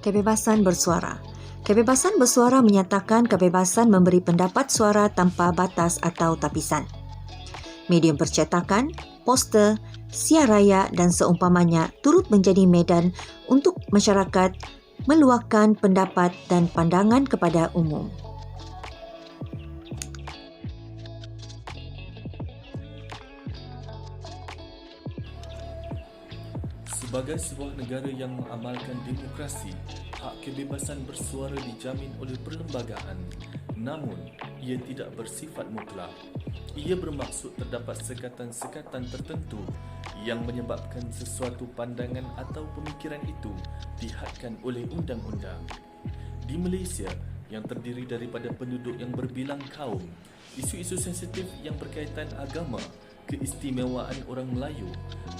Kebebasan bersuara. Kebebasan bersuara menyatakan kebebasan memberi pendapat suara tanpa batas atau tapisan. Medium percetakan, poster, siar raya dan seumpamanya turut menjadi medan untuk masyarakat meluahkan pendapat dan pandangan kepada umum. Sebagai sebuah negara yang mengamalkan demokrasi, hak kebebasan bersuara dijamin oleh perlembagaan. Namun, ia tidak bersifat mutlak. Ia bermaksud terdapat sekatan-sekatan tertentu yang menyebabkan sesuatu pandangan atau pemikiran itu dihadkan oleh undang-undang. Di Malaysia, yang terdiri daripada penduduk yang berbilang kaum, isu-isu sensitif yang berkaitan agama, keistimewaan orang Melayu,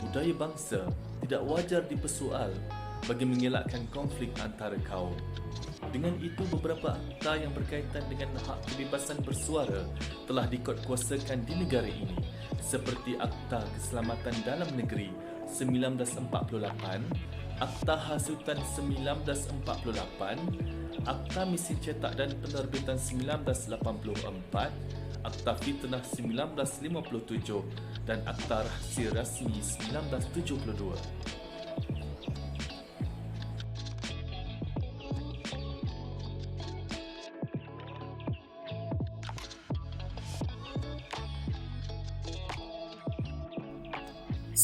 budaya bangsa tidak wajar dipersoal bagi mengelakkan konflik antara kaum. Dengan itu, beberapa akta yang berkaitan dengan hak kebebasan bersuara telah dikuatkuasakan di negara ini, seperti Akta Keselamatan Dalam Negeri 1948, Akta Hasutan 1948, Akta Mesin Cetak dan Penerbitan 1984, Akta Fitnah 1957 dan Akta Rahsia Rasmi 1972.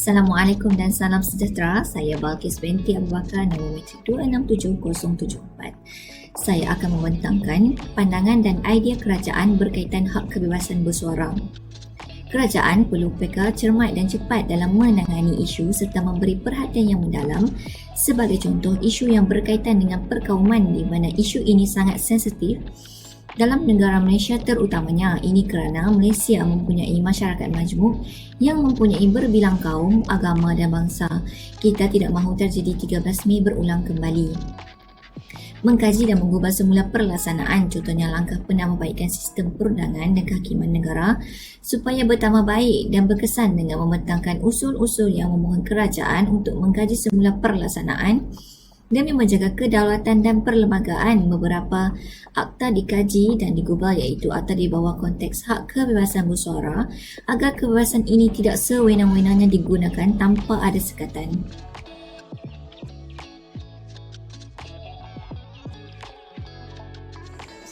Assalamualaikum dan salam sejahtera. Saya Balkis binti Abu Bakar, nombor metrik 267074. Saya akan membentangkan pandangan dan idea kerajaan berkaitan hak kebebasan bersuara. Kerajaan perlu berfikir cermat dan cepat dalam menangani isu serta memberi perhatian yang mendalam. Sebagai contoh, isu yang berkaitan dengan perkauman di mana isu ini sangat sensitif dalam negara Malaysia terutamanya. Ini kerana Malaysia mempunyai masyarakat majmuk yang mempunyai berbilang kaum, agama dan bangsa. Kita tidak mahu terjadi 13 Mei berulang kembali. Mengkaji dan mengubah semula perlaksanaan, contohnya langkah penambahbaikan sistem perundangan dan kehakiman negara supaya bertambah baik dan berkesan dengan membentangkan usul-usul yang memohon kerajaan untuk mengkaji semula perlaksanaan demi menjaga kedaulatan dan perlembagaan. Beberapa akta dikaji dan digubal, iaitu akta di bawah konteks hak kebebasan bersuara agar kebebasan ini tidak sewenang-wenangnya digunakan tanpa ada sekatan.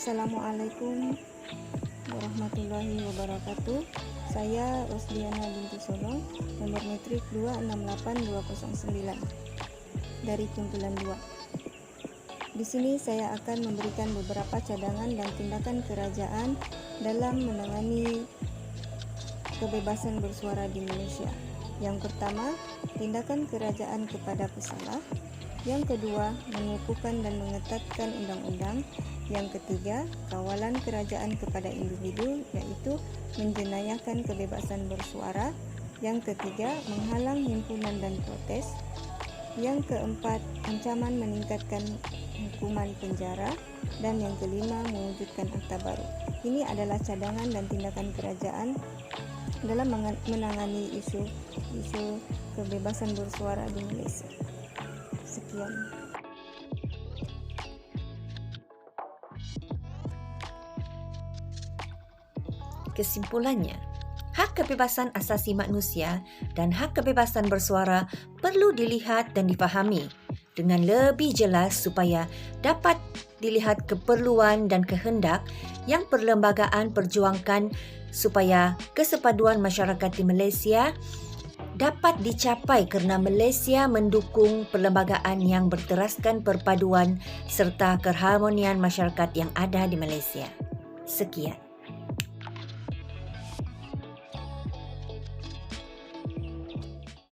Assalamualaikum warahmatullahi wabarakatuh. Saya Rosdiana binti Solong, nomor metrik 268209 dari kumpulan 2. Di sini saya akan memberikan beberapa cadangan dan tindakan kerajaan dalam menangani kebebasan bersuara di Malaysia. Yang pertama, tindakan kerajaan kepada pesalah. Yang kedua, mengukuhkan dan mengetatkan undang-undang. Yang ketiga, kawalan kerajaan kepada individu, iaitu menjenayahkan kebebasan bersuara. Yang ketiga, menghalang himpunan dan protes. Yang keempat, ancaman meningkatkan hukuman penjara. Dan yang kelima, mewujudkan akta baru. Ini adalah cadangan dan tindakan kerajaan dalam menangani isu kebebasan bersuara di Malaysia. Sekian. Kesimpulannya, hak kebebasan asasi manusia dan hak kebebasan bersuara perlu dilihat dan difahami dengan lebih jelas supaya dapat dilihat keperluan dan kehendak yang perlembagaan perjuangkan supaya kesepaduan masyarakat di Malaysia dapat dicapai kerana Malaysia mendukung perlembagaan yang berteraskan perpaduan serta keharmonian masyarakat yang ada di Malaysia. Sekian.